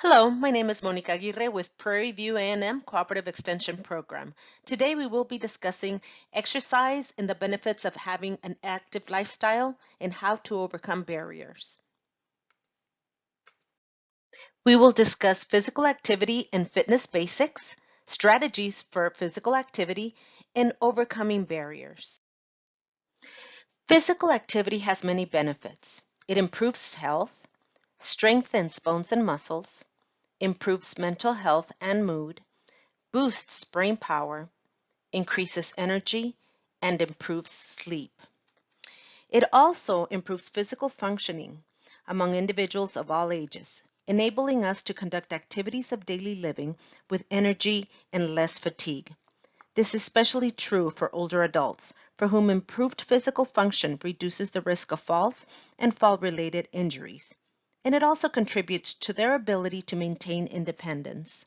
Hello, my name is Monica Aguirre with Prairie View A&M Cooperative Extension Program. Today we will be discussing exercise and the benefits of having an active lifestyle and how to overcome barriers. We will discuss physical activity and fitness basics, strategies for physical activity, and overcoming barriers. Physical activity has many benefits. It improves health, strengthens bones and muscles, improves mental health and mood, boosts brain power, increases energy, and improves sleep. It also improves physical functioning among individuals of all ages, enabling us to conduct activities of daily living with energy and less fatigue. This is especially true for older adults, for whom improved physical function reduces the risk of falls and fall-related injuries. And it also contributes to their ability to maintain independence.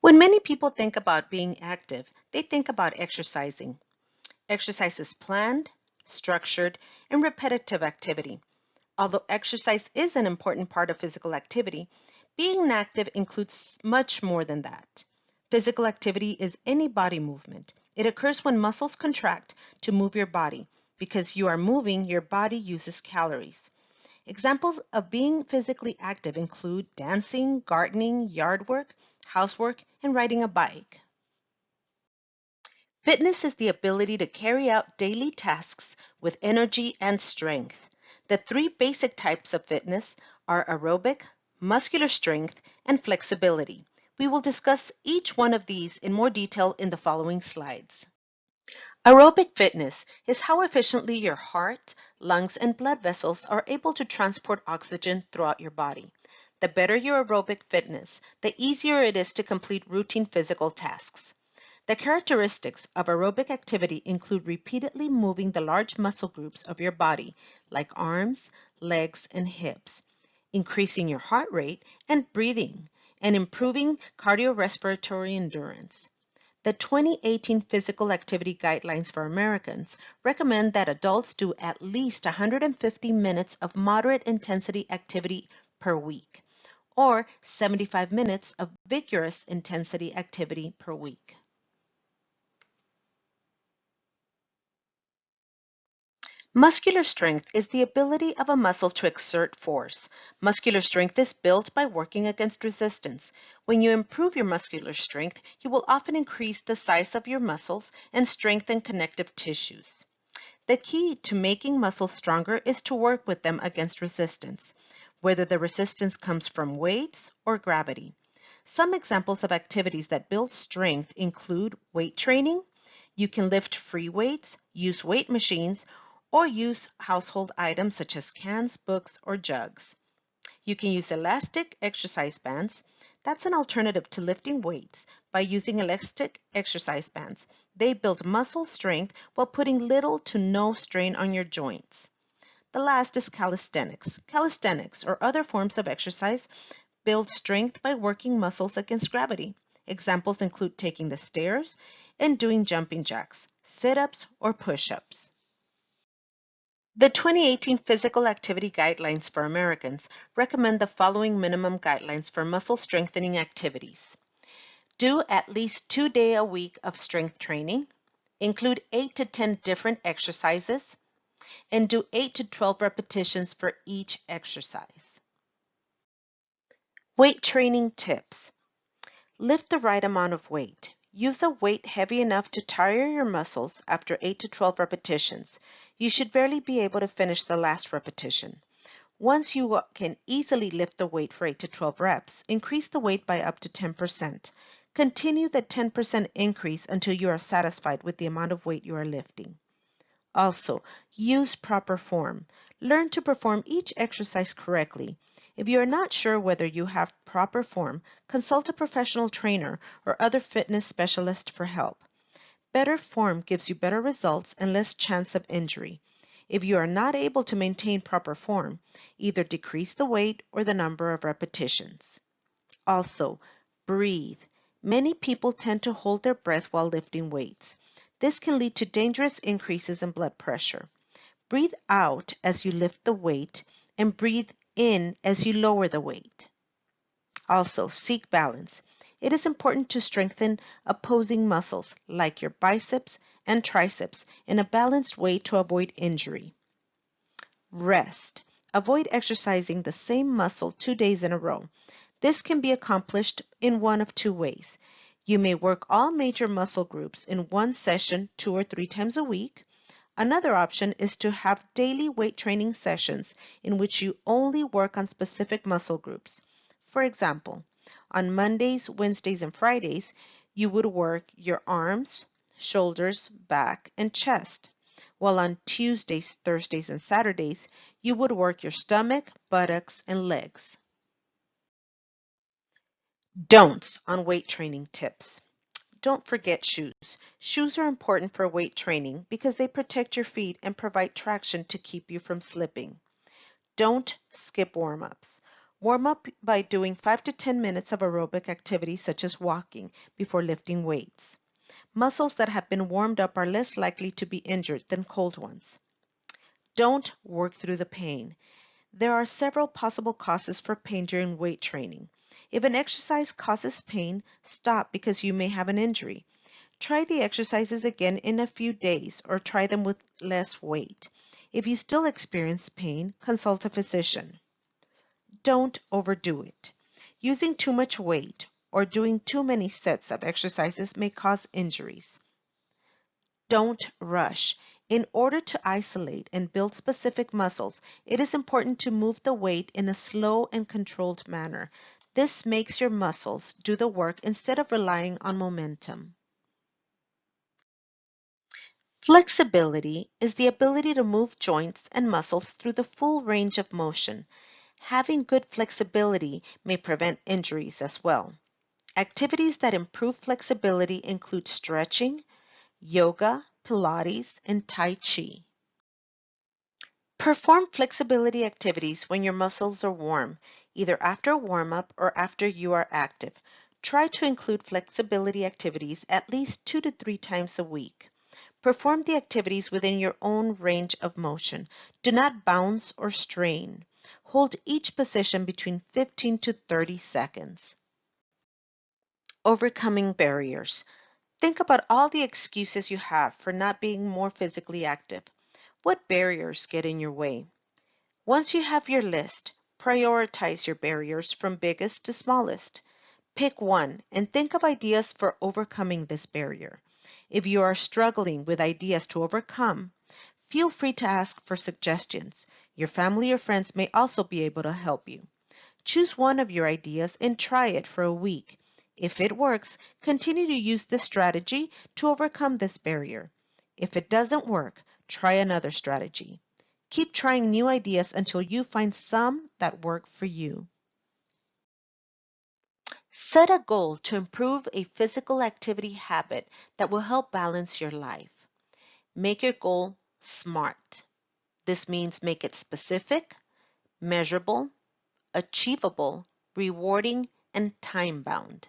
When many people think about being active, they think about exercising. Exercise is planned, structured, and repetitive activity. Although exercise is an important part of physical activity, being active includes much more than that. Physical activity is any body movement. It occurs when muscles contract to move your body. Because you are moving, your body uses calories. Examples of being physically active include dancing, gardening, yard work, housework, and riding a bike. Fitness is the ability to carry out daily tasks with energy and strength. The three basic types of fitness are aerobic, muscular strength, and flexibility. We will discuss each one of these in more detail in the following slides. Aerobic fitness is how efficiently your heart, lungs, and blood vessels are able to transport oxygen throughout your body. The better your aerobic fitness, the easier it is to complete routine physical tasks. The characteristics of aerobic activity include repeatedly moving the large muscle groups of your body, like arms, legs, and hips, increasing your heart rate and breathing, and improving cardiorespiratory endurance. The 2018 Physical Activity Guidelines for Americans recommend that adults do at least 150 minutes of moderate intensity activity per week, or 75 minutes of vigorous intensity activity per week. Muscular strength is the ability of a muscle to exert force. Muscular strength is built by working against resistance. When you improve your muscular strength, you will often increase the size of your muscles and strengthen connective tissues. The key to making muscles stronger is to work with them against resistance, whether the resistance comes from weights or gravity. Some examples of activities that build strength include weight training. You can lift free weights, use weight machines, or use household items such as cans, books, or jugs. You can use elastic exercise bands. That's an alternative to lifting weights by using elastic exercise bands. They build muscle strength while putting little to no strain on your joints. The last is calisthenics. Calisthenics, or other forms of exercise, build strength by working muscles against gravity. Examples include taking the stairs and doing jumping jacks, sit-ups, or push-ups. The 2018 Physical Activity Guidelines for Americans recommend the following minimum guidelines for muscle strengthening activities. Do at least 2 days a week of strength training, include 8 to 10 different exercises, and do 8 to 12 repetitions for each exercise. Weight training tips. Lift the right amount of weight. Use a weight heavy enough to tire your muscles after 8 to 12 repetitions. You should barely be able to finish the last repetition. Once you can easily lift the weight for 8 to 12 reps, increase the weight by up to 10%. Continue the 10% increase until you are satisfied with the amount of weight you are lifting. Also, use proper form. Learn to perform each exercise correctly. If you are not sure whether you have proper form, consult a professional trainer or other fitness specialist for help. Better form gives you better results and less chance of injury. If you are not able to maintain proper form, either decrease the weight or the number of repetitions. Also, breathe. Many people tend to hold their breath while lifting weights. This can lead to dangerous increases in blood pressure. Breathe out as you lift the weight and breathe in as you lower the weight. Also, seek balance. It is important to strengthen opposing muscles like your biceps and triceps in a balanced way to avoid injury. Rest. Avoid exercising the same muscle 2 days in a row. This can be accomplished in one of two ways. You may work all major muscle groups in one session 2 or 3 times a week. Another option is to have daily weight training sessions in which you only work on specific muscle groups. For example, on Mondays, Wednesdays, and Fridays, you would work your arms, shoulders, back, and chest, while on Tuesdays, Thursdays, and Saturdays, you would work your stomach, buttocks, and legs. Don'ts on weight training tips. Don't forget shoes. Shoes are important for weight training because they protect your feet and provide traction to keep you from slipping. Don't skip warm-ups. Warm up by doing 5 to 10 minutes of aerobic activity such as walking before lifting weights. Muscles that have been warmed up are less likely to be injured than cold ones. Don't work through the pain. There are several possible causes for pain during weight training. If an exercise causes pain, stop because you may have an injury. Try the exercises again in a few days or try them with less weight. If you still experience pain, consult a physician. Don't overdo it. Using too much weight or doing too many sets of exercises may cause injuries. Don't rush. In order to isolate and build specific muscles, it is important to move the weight in a slow and controlled manner. This makes your muscles do the work instead of relying on momentum. Flexibility is the ability to move joints and muscles through the full range of motion. Having good flexibility may prevent injuries as well. Activities that improve flexibility include stretching, yoga, Pilates, and Tai Chi. Perform flexibility activities when your muscles are warm, either after a warm-up or after you are active. Try to include flexibility activities at least 2 to 3 times a week. Perform the activities within your own range of motion. Do not bounce or strain. Hold each position between 15 to 30 seconds. Overcoming barriers. Think about all the excuses you have for not being more physically active. What barriers get in your way? Once you have your list, prioritize your barriers from biggest to smallest. Pick one and think of ideas for overcoming this barrier. If you are struggling with ideas to overcome, feel free to ask for suggestions. Your family or friends may also be able to help you. Choose one of your ideas and try it for a week. If it works, continue to use this strategy to overcome this barrier. If it doesn't work, try another strategy. Keep trying new ideas until you find some that work for you. Set a goal to improve a physical activity habit that will help balance your life. Make your goal SMART. This means make it specific, measurable, achievable, rewarding, and time-bound.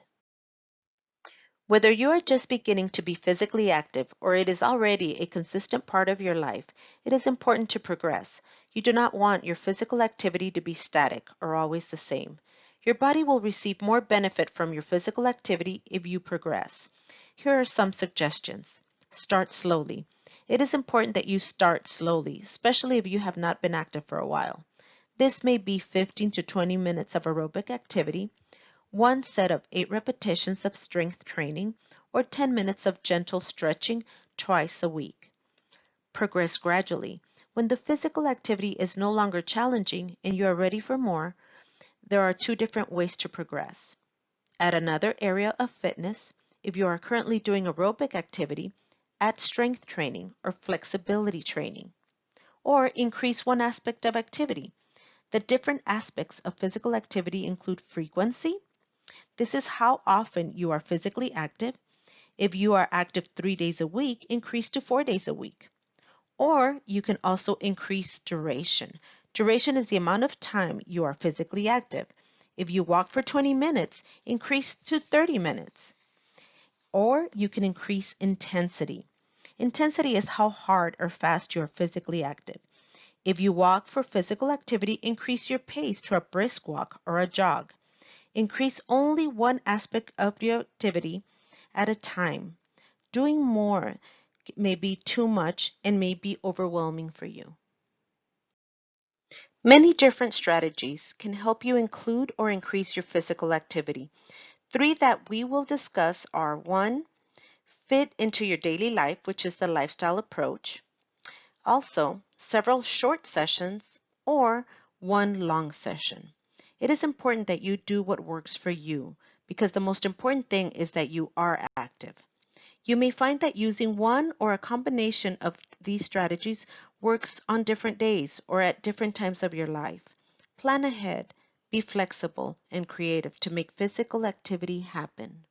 Whether you are just beginning to be physically active or it is already a consistent part of your life, it is important to progress. You do not want your physical activity to be static or always the same. Your body will receive more benefit from your physical activity if you progress. Here are some suggestions. Start slowly. It is important that you start slowly, especially if you have not been active for a while. This may be 15 to 20 minutes of aerobic activity, one set of 8 repetitions of strength training, or 10 minutes of gentle stretching twice a week. Progress gradually. When the physical activity is no longer challenging and you are ready for more, there are 2 different ways to progress. Add another area of fitness. If you are currently doing aerobic activity, add strength training or flexibility training. Or increase one aspect of activity. The different aspects of physical activity include frequency. This is how often you are physically active. If you are active 3 days a week, increase to 4 days a week. Or you can also increase duration. Duration is the amount of time you are physically active. If you walk for 20 minutes, increase to 30 minutes. Or you can increase intensity. Intensity is how hard or fast you are physically active. If you walk for physical activity, increase your pace to a brisk walk or a jog. Increase only one aspect of your activity at a time. Doing more may be too much and may be overwhelming for you. Many different strategies can help you include or increase your physical activity. Three that we will discuss are: 1, fit into your daily life, which is the lifestyle approach. Also, several short sessions or one long session. It is important that you do what works for you because the most important thing is that you are active. You may find that using one or a combination of these strategies works on different days or at different times of your life. Plan ahead, be flexible and creative to make physical activity happen.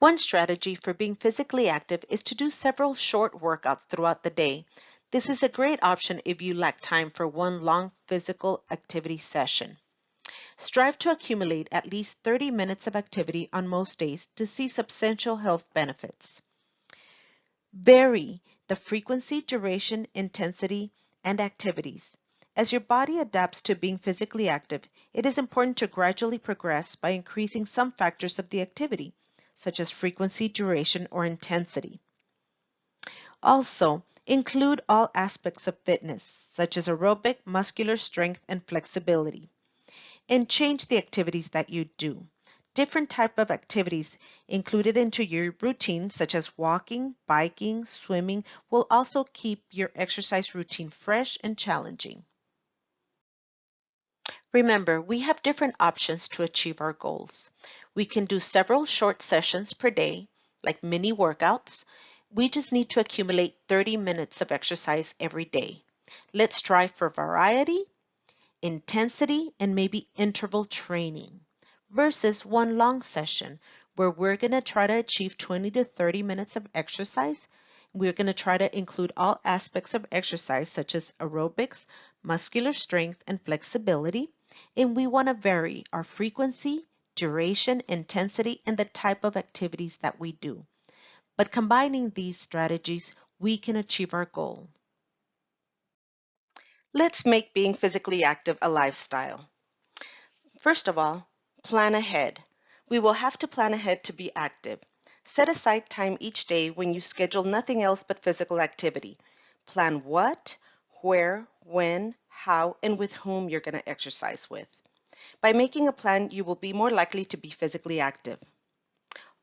One strategy for being physically active is to do several short workouts throughout the day. This is a great option if you lack time for one long physical activity session. Strive to accumulate at least 30 minutes of activity on most days to see substantial health benefits. Vary the frequency, duration, intensity, and activities. As your body adapts to being physically active, it is important to gradually progress by increasing some factors of the activity, such as frequency, duration, or intensity. Also, include all aspects of fitness, such as aerobic, muscular strength, and flexibility, and change the activities that you do. Different type of activities included into your routine, such as walking, biking, swimming, will also keep your exercise routine fresh and challenging. Remember, we have different options to achieve our goals. We can do several short sessions per day, like mini workouts. We just need to accumulate 30 minutes of exercise every day. Let's strive for variety, intensity, and maybe interval training versus one long session where we're going to try to achieve 20 to 30 minutes of exercise. We're going to try to include all aspects of exercise such as aerobics, muscular strength, and flexibility. And we want to vary our frequency, duration, intensity, and the type of activities that we do. But combining these strategies, we can achieve our goal. Let's make being physically active a lifestyle. First of all, plan ahead. We will have to plan ahead to be active. Set aside time each day when you schedule nothing else but physical activity. Plan what, where, when, how, and with whom you're going to exercise with. By making a plan, you will be more likely to be physically active.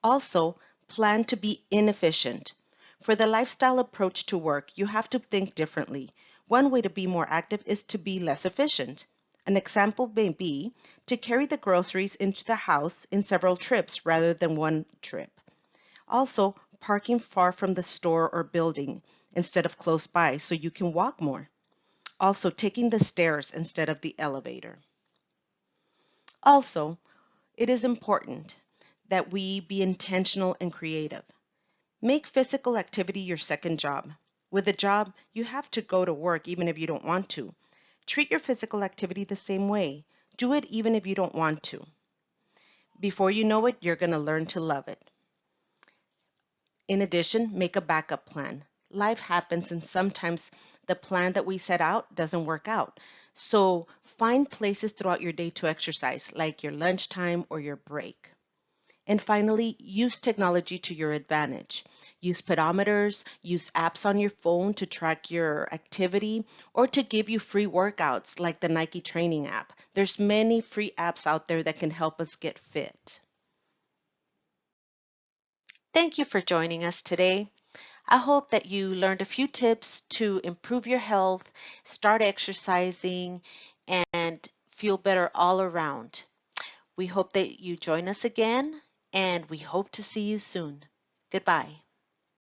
Also, plan to be inefficient. For the lifestyle approach to work, you have to think differently. One way to be more active is to be less efficient. An example may be to carry the groceries into the house in several trips rather than one trip. Also, parking far from the store or building instead of close by so you can walk more. Also, taking the stairs instead of the elevator. Also, it is important that we be intentional and creative. Make physical activity your second job. With a job, you have to go to work even if you don't want to. Treat your physical activity the same way. Do it even if you don't want to. Before you know it, you're going to learn to love it. In addition, make a backup plan. Life happens and sometimes the plan that we set out doesn't work out. So find places throughout your day to exercise, like your lunchtime or your break. And finally, use technology to your advantage. Use pedometers, use apps on your phone to track your activity or to give you free workouts like the Nike training app. There's many free apps out there that can help us get fit. Thank you for joining us today. I hope that you learned a few tips to improve your health, start exercising, and feel better all around. We hope that you join us again, and we hope to see you soon. Goodbye.